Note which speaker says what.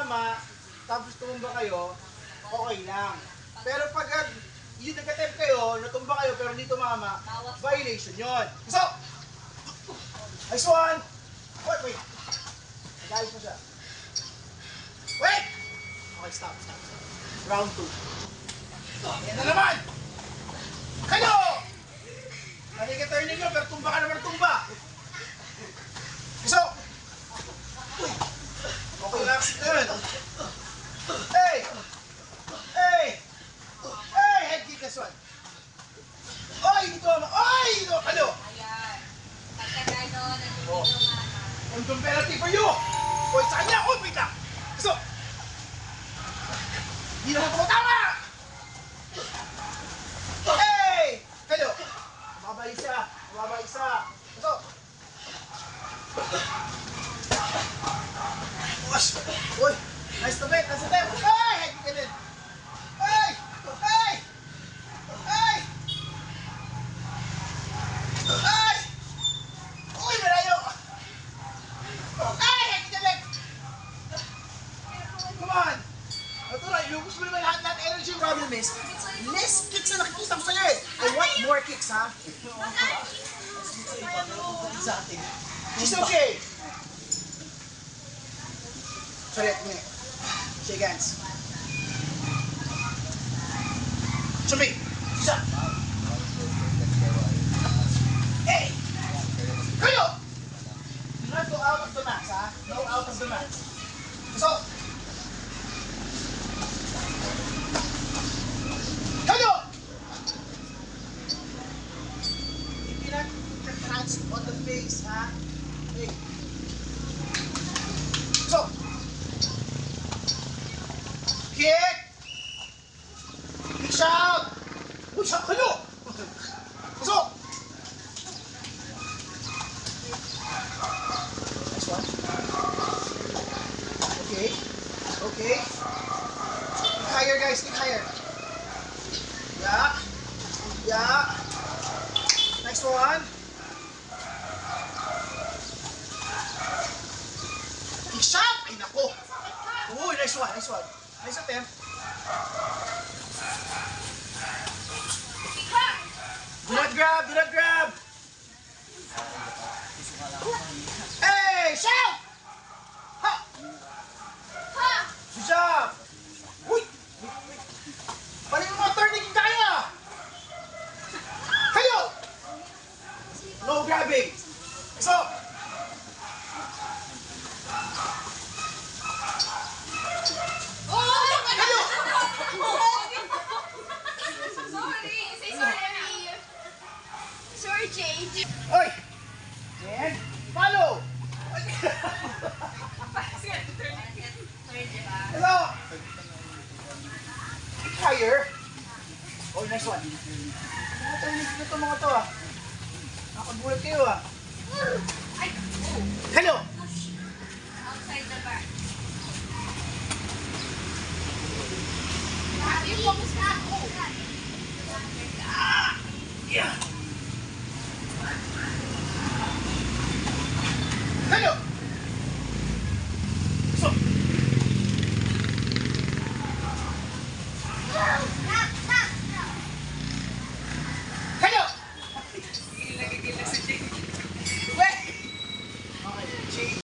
Speaker 1: tumama, tapos tumumba kayo, okay lang. Pero pag yung nag-attempt kayo, natumba kayo pero hindi tumama, violation yun. So, nice one! Wait. Nag-ayos mo siya. Wait! Okay, stop. Round 2. Yan na naman! Kayo! Turning nyo, pero tumba ka naman tumba. So, okay, relax na yun. Hey! Head kick this one. Oy, dito naman. Oy, dito, kalo.
Speaker 2: Ayan. Pagka gano'n, nagtutulungan.
Speaker 1: Undong penalty for you. Oy, sa kanya. Oy, wait lang. So, hindi naman tumatawa. Hey! Kalo. Mababa isa. So, Uy! Nice to bet! Ay! Head kick din! Ay! Uy! Malayo! Ay! Head kick din! Come on! Natural, ilubos mo naman lahat energy. Problem is, less kicks na nakikita ko sa'yo eh. I want more kicks, ha? She's okay! Sorry, shake hands. Sumi! Isa! Hey! Kayo! Do not go out of the mat, ha? No out of the mat. So! Kayo! You cannot put your hands on the face, ha? Hey! So! Kick! Kick shout! Uy, shout kayo! Pasok! Nice one. Okay. Kick higher, guys. Kick higher. Yeah. Next one. Kick shout! Ay, nako! Uy, nice one. Nice attempt. Do not grab! Hey, shout! Ha! Good job! Uy! Paling mga turning kaya! Kayo! No grabbing! So!
Speaker 2: Sorry, Jade.
Speaker 1: Oy! Jen! Follow! Hello! Higher! Oh, nice one. Ano ito mga to ah? Nakagulat kayo ah. Hello!
Speaker 2: Outside the bar. Sabi mo, kamusta?